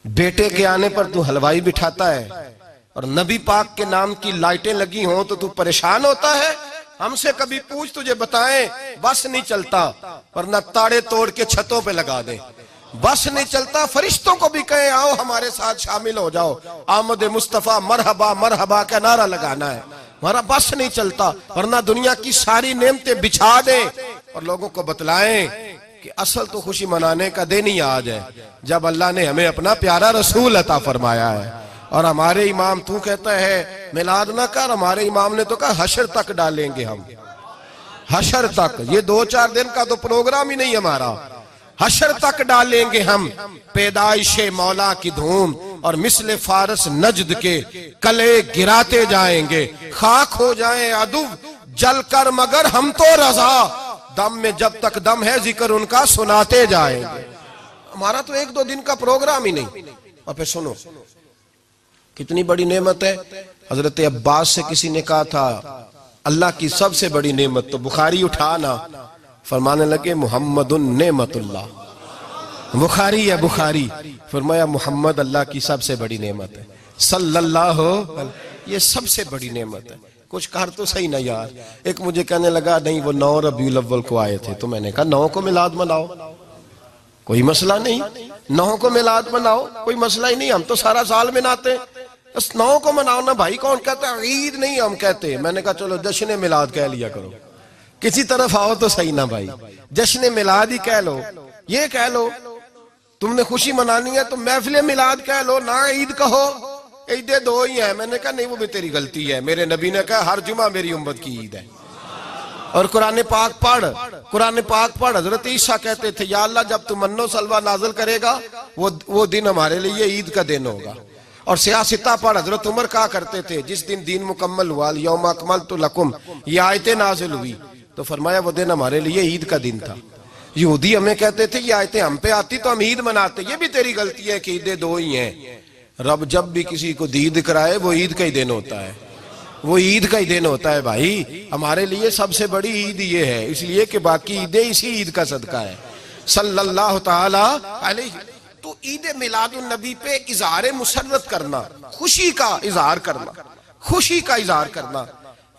बेटे के आने पर तू हलवाई बिठाता है और नबी पाक के नाम की लाइटें लगी हों तो तू परेशान होता है। हमसे कभी पूछ, तुझे बताएं बस नहीं चलता, वरना ताड़े तोड़ के छतों पे लगा दे। बस नहीं चलता, फरिश्तों को भी कहें आओ हमारे साथ शामिल हो जाओ, आमद मुस्तफा मरहबा मरहबा का नारा लगाना है। हमारा बस नहीं चलता, वरना दुनिया की सारी नेमतें बिछा दे और लोगों को बतलाएं कि असल तो खुशी मनाने का दिन ही आज है जब अल्लाह ने हमें अपना प्यारा रसूल अता फरमाया है। और हमारे इमाम, तू कहता है मिलाद ना कर, हमारे इमाम ने तो कहा हशर तक डालेंगे हम, हशर तक। ये 2-4 दिन का तो प्रोग्राम ही नहीं हमारा, हशर तक डालेंगे हम पैदाइशे मौला की धूम और मिसले फारस नजद के कले गिराते जाएंगे। खाक हो जाए अदु जलकर मगर हम तो रजा, दम में जब तक दम है जिक्र उनका सुनाते जाएंगे। हमारा तो 1-2 दिन का प्रोग्राम ही नहीं। और फिर सुनो कितनी बड़ी नेमत है। हजरत अब्बास से किसी ने कहा था अल्लाह की सबसे बड़ी नेमत, तो बुखारी उठाना, फरमाने लगे मुहम्मदुन नेमतुल्लाह। बुखारी है बुखारी, फरमाया मुहम्मद अल्लाह की सबसे बड़ी नेमत है, सल्लल्लाहु अलैहि, ये सबसे बड़ी नेमत है। कुछ कर तो सही ना यार। एक मुझे कहने लगा नहीं वो 9 रबीउल अव्वल को आए थे, तो मैंने कहा 9 को मिलाद मनाओ, कोई मसला नहीं, 9 को मिलाद मनाओ, कोई मसला ही नहीं, हम तो सारा साल मनाते, बस 9 को मनाओ ना भाई। कौन कहता है ईद नहीं हम कहते। मैंने कहा चलो जश्न मिलाद कह लिया करो, किसी तरफ आओ तो सही ना भाई, जश्न मिलाद ही कह लो। ये कह लो तुमने खुशी मनानी है तो महफिल मिलाद कह लो ना, ईद कहो, ईदे 2 ही है। मैंने कहा नहीं वो भी तेरी गलती है, मेरे नबी ने कहा हर जुमा मेरी उम्मत की ईद है। और कुरान पाक पढ़, कुरान पाक पढ़। हजरत ईसा कहते थे या अल्लाह जब तू मन्नो सलवा नाजिल करेगा वो दिन हमारे लिए ईद का दिन होगा। और सियासता पढ़, हजरत उमर कहा करते थे जिस दिन दीन मुकम्मल हुआ यौम अकमलतु लकुम, ये आयतें नाजिल हुई तो फरमाया वो दिन हमारे लिए ईद का दिन था। यहूदी हमें कहते थे ये आयतें हम पे आती तो हम ईद मनाते, ये भी तेरी गलती है कि ईदें 2 ही हैं। रब जब भी किसी को दीद कराए वो ईद का ही दिन होता है, वो ईद का ही दिन होता है भाई। हमारे लिए सबसे बड़ी ईद ये है, इसलिए कि बाकी ईदें इसी ईद का सदका है सल्लल्लाहु ताला अलैहि। तो ईद मिलादुन नबी पे इजहार मुसर्रत करना, खुशी का इजहार करना, खुशी का इजहार करना,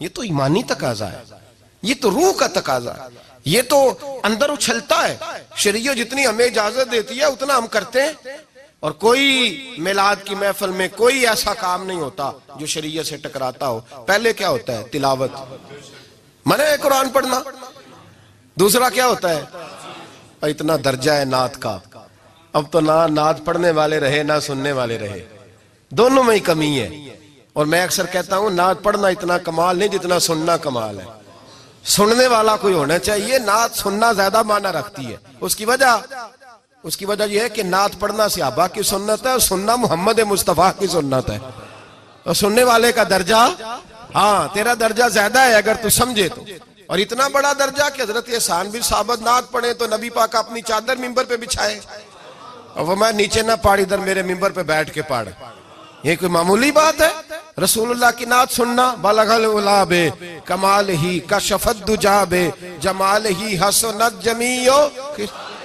ये तो ईमानी तकाजा है, ये तो रूह का तकाजा है, ये तो अंदर उछलता है। शरीयत जितनी हमें इजाजत देती है उतना हम करते हैं। और कोई मिलाद की महफिल में कोई ऐसा काम नहीं होता जो शरीयत से टकराता हो। पहले क्या होता है? तिलावत, मने कुरान पढ़ना। दूसरा क्या होता है? इतना दर्जा है नात का, अब तो ना नात पढ़ने वाले रहे ना सुनने वाले रहे, दोनों में ही कमी है। और मैं अक्सर कहता हूं नात पढ़ना इतना कमाल नहीं जितना सुनना कमाल है। सुनने वाला कोई होना चाहिए, नात सुनना ज्यादा माना रखती है। उसकी वजह यह है कि नात पढ़ना सहाबा की सुन्नत है और सुनना मोहम्मद मुस्तफा की सुन्नत है। और सुनने वाले का दर्जा, हाँ तेरा दर्जा ज्यादा है अगर तू समझे तो। और इतना बड़ा दर्जा कि हजरत एहसान बिन साबित नात पढ़े तो नबी पाक अपनी चादर मिंबर पे बिछाए और वो मैं नीचे ना पढ़, इधर मेरे मिंबर पे बैठ के पढ़। ये कोई मामूली बात है? रसूलुल्लाह की नात सुनना, बलगल उलाबे कमाल ही कशफत दुजाबे जमाल ही हसनत जमीयो।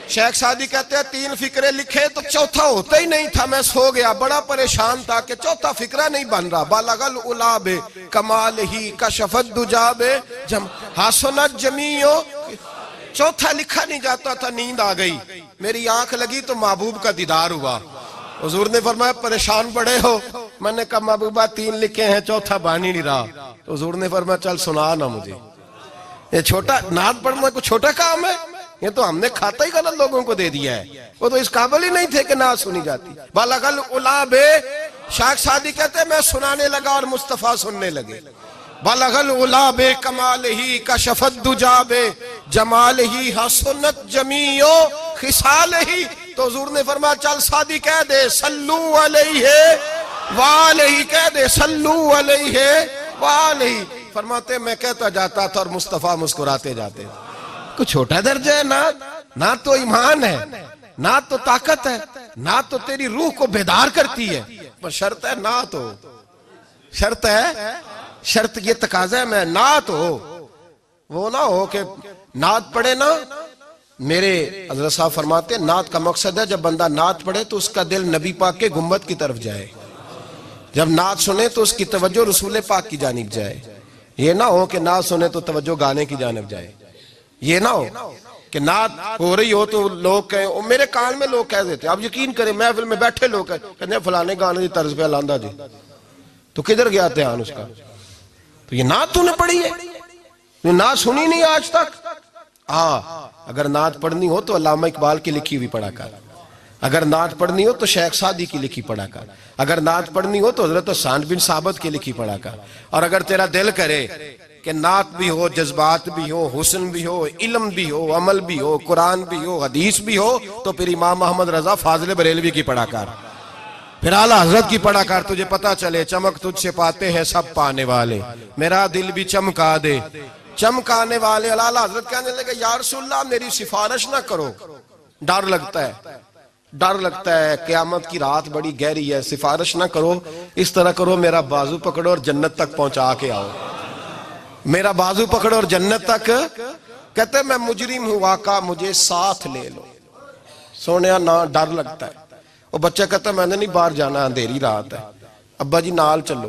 शेख सादी कहते हैं 3 फिक्रे लिखे तो चौथा होता ही नहीं था, मैं सो गया, बड़ा परेशान था कि चौथा फिक्रा नहीं बन रहा। बलगल उलाबे कमाल ही कशफत दुजाबे हसनत जमीयो, चौथा लिखा नहीं जाता था। नींद आ गई, मेरी आंख लगी तो महबूब का दीदार हुआ। हुजूर ने फरमाया परेशान पड़े हो? मैंने कहा महबूबा 3 लिखे हैं, चौथा बन ही नहीं रहा। तो हुजूर ने फरमाया चल सुना ना मुझे, ये छोटा नात पढ़ना कोई छोटा काम है? ये तो हमने खाता ही गलत लोगों को दे दिया है, वो तो इस काबिल ही नहीं थे कि नात सुनी जाती। बलगल उलाबे, शाख सादी कहते मैं सुनाने लगा और मुस्तफा सुनने लगे। बलगल उलाबे कमाल ही कशफत दुजाबे जमाल ही हसनत जमीयो खिसाल ही। तो हुजूर ने फरमाया चल सादी कह दे सल्लू अलैहि वालैहि, कह दे सल्लू अलैहि वालैहि। फरमाते मैं कहता जाता था और मुस्तफा मुस्कुराते जाते। कुछ छोटा दर्जा है नात? नात तो ईमान है, नात तो ताकत है, नात तो तेरी रूह को बेदार करती है। पर शर्त है नात हो, शर्त है, शर्त ये तकाजा है मैं नात हो। वो ना हो कि नात पढ़े ना मेरे हज़रत साहब फरमाते हैं नात का मकसद है जब बंदा नात पढ़े तो उसका दिल नबी पाक के गुम्बद की तरफ जाए, जब नात सुने तो उसकी तवज्जो रसूल पाक की जानिब जाए। ये ना हो कि नात सुने तो तवज्जो गाने की जानिब जाए। ये ना हो कि नात हो रही हो तो लोग कहें, और मेरे कान में लोग कह देते, आप यकीन करें महफिल में बैठे लोग कहते फलाने गाने की तर्ज पे लांदा जी, तो किधर गया ध्यान उसका? तो ये नात तूने पढ़ी है, तूने नात सुनी नहीं आज तक। हाँ, अगर नात पढ़नी हो तो अल्लामा इकबाल की लिखी हुई पढ़ा कर, अगर नात पढ़नी हो तो शेख सादी की लिखी पढ़ा कर, अगर नात पढ़नी हो तो हजरत हसन बिन साबित की लिखी पढ़ा कर। और अगर तेरा दिल करे कि नात भी हो, जज्बात भी हो, हुस्न भी हो, इल्म भी हो, अमल भी हो, कुरान भी हो, हदीस भी हो, तो फिर इमाम मोहम्मद रजा फाजिल बरेलवी की पढ़ा कर, फिर आला हजरत की पढ़ा कर। तुझे पता चले चमक तुझसे पाते हैं सब पाने वाले, मेरा दिल भी चमका दे चमकाने वाले। आला हजरत कहने लगे या रसूलल्लाह मेरी सिफारिश ना करो, डर लगता है, डर लगता है, क़यामत की रात बड़ी गहरी है, सिफारिश ना करो, इस तरह करो मेरा बाजू पकड़ो और जन्नत तक पहुंचा के आओ, मेरा बाजू पकड़ो और जन्नत तक। कहते मैं मुजरिम हूं आका मुझे साथ ले लो। सोने ना डर लगता है। वो बच्चा कहता मैंने नहीं बाहर जाना, अंधेरी रात है, अब्बा जी नाल चलो।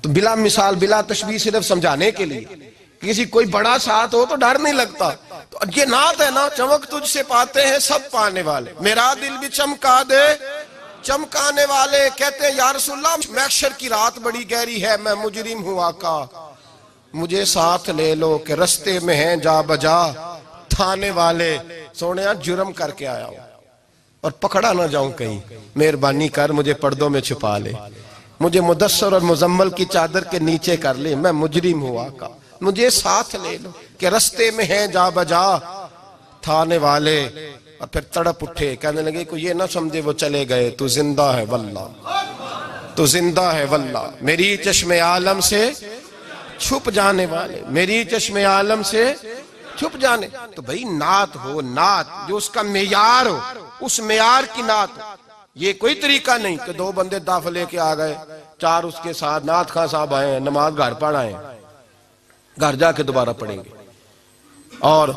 तो बिला मिसाल बिला तशबीह सिर्फ समझाने के लिए, किसी कोई बड़ा साथ हो तो डर नहीं लगता। तो ये नात है ना, चमक तुझसे पाते हैं सब पाने वाले, मेरा दिल भी चमका दे चमकाने वाले। कहते हैं या रसूलल्लाह महशर की रात बड़ी गहरी है, मैं मुजरिम हूं आका मुझे साथ ले लो कि रस्ते में हैं जा बजा थाने वाले। सोने जुर्म करके आया हूं और पकड़ा ना जाऊं कहीं, मेहरबानी कर मुझे पर्दों में छुपा ले, मुझे मुदस्सर और मुजम्मल की चादर के नीचे कर ले, मैं मुजरिम हूं आका मुझे साथ ले लो कि रस्ते में हैं जा बजा थाने वाले। और फिर तड़प उठे, कहने लगे कोई ये ना समझे वो चले गए, तू जिंदा है वल्ला, तू जिंदा है वल्ला, मेरी चश्मे आलम से छुप जाने वाले, मेरी चश्मे आलम से छुप जाने। तो भाई नात हो, नात जो उसका मेयार हो, उस मेयार की नात हो। ये कोई तरीका नहीं कि दो बंदे दाफ लेके आ गए, चार उसके साथ नात खां साहब आए, नमाज घर पढ़ आए, घर जाके दोबारा पढ़ेंगे। और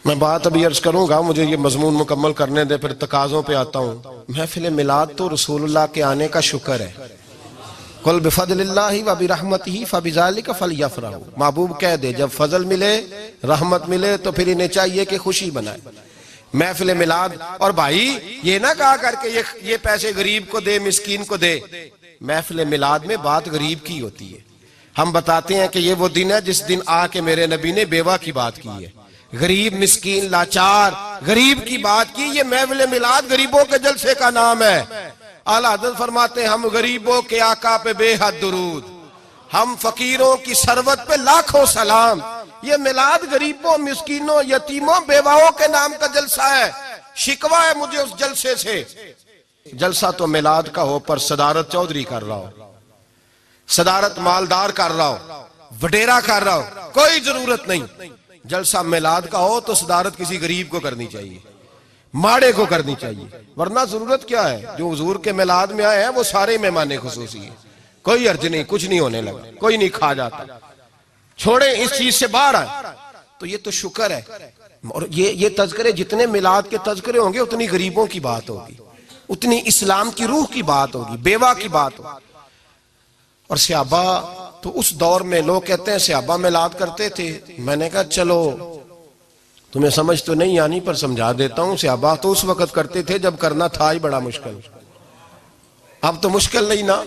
मैं बात अभी अर्ज करूंगा, मुझे ये मजमून मुकम्मल करने दे, फिर तकाजों पे आता हूँ। महफिल मिलाद तो रसूलुल्लाह के आने का शुक्र है। कुल बिफज़लिल्लाहि व बिरहमतिही फबिज़ालिका फलयफ़रहू। महबूब कह दे जब फजल मिले, रहमत मिले तो फिर इन्हें चाहिए कि खुशी बनाए। महफिल मिलाद, और भाई ये ना कहा करके ये पैसे गरीब को दे, मिस्कीन को दे। महफिल मिलाद में बात गरीब की होती है। हम बताते हैं कि ये वो दिन है जिस दिन आके मेरे नबी ने बेवा की बात की है, गरीब मिस्कीन लाचार गरीब की बात की। ये महफिल मिलाद गरीबों के जलसे का नाम है। आला हज़रत फरमाते हैं हम गरीबों के आका पे बेहद दुरूद, हम फकीरों की सरवत पे लाखों सलाम। ये मिलाद गरीबों मिस्कीनों यतीमों बेवाओं के नाम का जलसा है। शिकवा है मुझे उस जलसे से। जलसा तो मिलाद का हो पर सदारत चौधरी कर रहा हो, सदारत मालदार कर रहा हो, वडेरा कर रहा हो, कोई जरूरत नहीं। जलसा मिलाद का हो तो सदारत किसी गरीब को करनी चाहिए, माड़े को करनी चाहिए। वरना जरूरत क्या है, जो हुजूर के मिलाद में आए हैं वो सारे मेहमान खुसूसी है, कोई अर्ज नहीं, कुछ नहीं होने लगा, कोई नहीं खा जाता। छोड़े इस चीज से बाहर आए तो ये तो शुक्र है। और ये तज़किरे जितने मिलाद के तज़किरे होंगे उतनी गरीबों की बात होगी, उतनी इस्लाम की रूह की बात होगी, बेवा की बात होगी। और सहाबा तो उस दौर में लोग कहते हैं सहाबा मिलाद करते थे। मैंने कहा चलो तुम्हें समझ तो नहीं आनी पर समझा देता हूं। सहाबा तो उस वक्त करते थे जब करना था ही बड़ा मुश्किल, अब तो मुश्किल नहीं ना।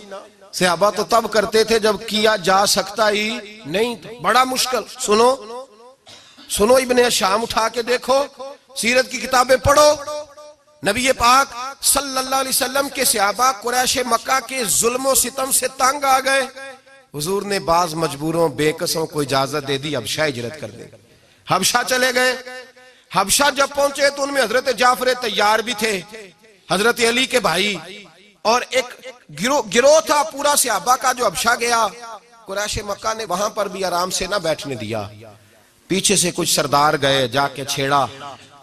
सहाबा तो तब करते थे जब किया जा सकता ही नहीं, तो बड़ा मुश्किल। सुनो सुनो, इब्ने शाम उठा के देखो, सीरत की किताबें पढ़ो। नबी पाक सल्लल्लाहु अलैहि वसल्लम के सहाबा कुरैश मक्का के जुल्म और सितम से तंग आ गए। हुजूर ने बाज मजबूरों बेकसों को इजाजत दे दी हबशा हिजरत कर दे। हबशा चले गए। हबशा जब पहुंचे तो उनमें हजरत जाफर तैयार भी थे, हजरत अली के भाई, और एक गिरोह था पूरा सहाबा का जो हबशा गया। कुरैश मक्का ने वहां पर भी आराम से ना बैठने दिया। पीछे से कुछ सरदार गए, जाके छेड़ा,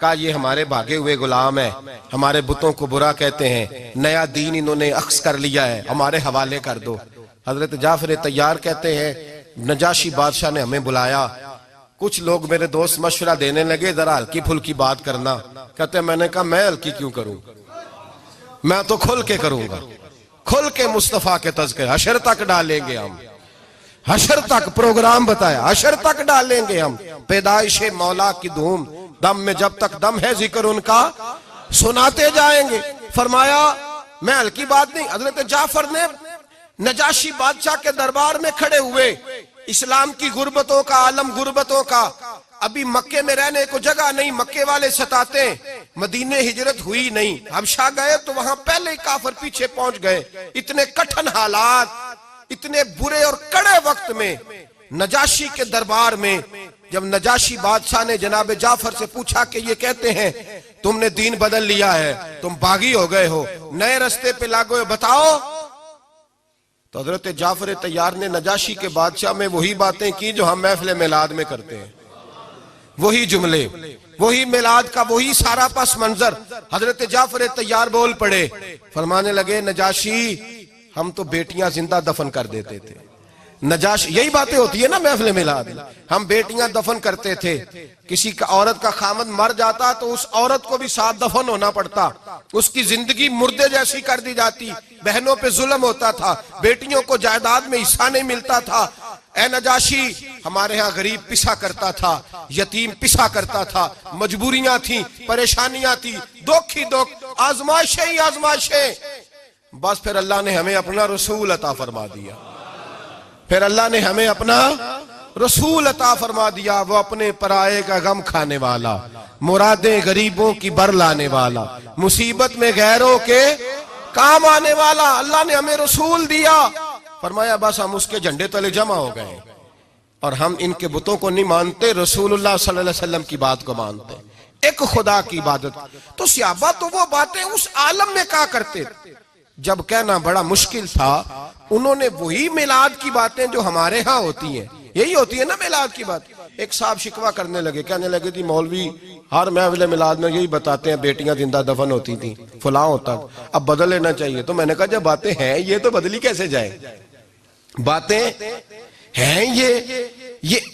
कहा ये हमारे भागे हुए गुलाम है, हमारे बुतों को बुरा कहते हैं, नया दीन इन्होंने अख्स कर लिया है, हमारे हवाले कर दो। हजरत जाफर तैयार कहते हैं नजाशी बादशाह ने हमें बुलाया, कुछ लोग मेरे दोस्त मशवरा देने लगे, जरा हल्की फुल्की बात करना। कहते मैंने कहा मैं हल्की क्यों करूं, मैं तो खुल के करूंगा, खुल के मुस्तफा के तज़किरे हशर तक डालेंगे हम, हशर तक प्रोग्राम बताया, हशर तक डालेंगे हम। पैदाइशे मौला की धूम, दम में जब तक दम है जिक्र उनका सुनाते जाएंगे। फरमाया मैं हल्की बात नहीं। हजरत जाफर ने नजाशी बादशाह के दरबार में खड़े हुए, इस्लाम की गुर्बतों का आलम, गुर्बतों का, अभी मक्के में रहने को जगह नहीं, मक्के वाले सताते, मदीने हिजरत हुई नहीं, हबशा गए तो वहां पहले ही काफिर पीछे पहुंच गए। इतने कठिन हालात, इतने बुरे और कड़े वक्त में नजाशी के दरबार में जब नजाशी बादशाह ने जनाब जाफर से पूछा कि ये कहते हैं तुमने दीन बदल लिया है, तुम बागी हो गए हो, नए रास्ते पे लागो हो, बताओ। तो हजरत जाफर तैयार ने नजाशी के बादशाह में वही बातें की जो हम महफिल मिलाद में करते हैं, वही जुमले, वही मिलाद का वही सारा पस मंजर। हजरत जाफर तैयार बोल पड़े, फरमाने लगे नजाशी हम तो बेटियां जिंदा दफन कर देते थे। नजाशी, यही बातें होती है ना महफिल मिलाद, हम बेटियां दफन करते थे, किसी का औरत का खामद मर जाता तो उस औरत को भी साथ दफन होना पड़ता, उसकी जिंदगी मुर्दे जैसी कर दी जाती, बहनों पे जुल्म होता था, बेटियों को जायदाद में हिस्सा नहीं मिलता था। ए नजाशी हमारे यहाँ गरीब पिसा करता था, यतीम पिसा करता था, मजबूरियां थी, परेशानियां थी, दुख ही दुख, आजमाइशें ही आजमाइशें। बस फिर अल्लाह ने हमें अपना रसूल अता फरमा दिया, फिर अल्लाह ने हमें अपना रसूल अता फरमा दिया, वो अपने पराये का गम खाने वाला, मुरादें गरीबों की बर लाने वाला, मुसीबत में गैरों के काम आने वाला। अल्लाह ने हमें रसूल दिया, फरमाया बस हम उसके झंडे तले जमा हो गए और हम इनके बुतों को नहीं मानते, रसूलुल्लाह सल्लल्लाहु अलैहि वसल्लम की बात को मानते, एक खुदा की इबादत। तो सहाबा तो वो बातें उस आलम में क्या करते जब कहना बड़ा मुश्किल था, उन्होंने वही मिलाद की बातें जो हमारे यहाँ होती हैं, यही होती है ना मिलाद की बात। एक साहब शिकवा करने लगे, कहने लगे थी मौलवी हर महफिल मिलाद में यही बताते हैं बेटियां जिंदा दफन होती थी, फलां होता, अब बदल लेना चाहिए। तो मैंने कहा जब बातें हैं ये तो बदली कैसे जाए, बातें हैं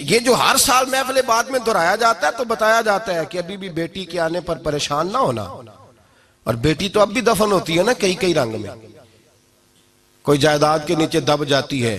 ये जो हर साल महफिल बाद में दोहराया जाता है तो बताया जाता है कि अभी भी बेटी के आने पर परेशान ना होना। और बेटी तो अब भी दफन होती है ना कई कई रंग में, कोई जायदाद के नीचे दब जाती है,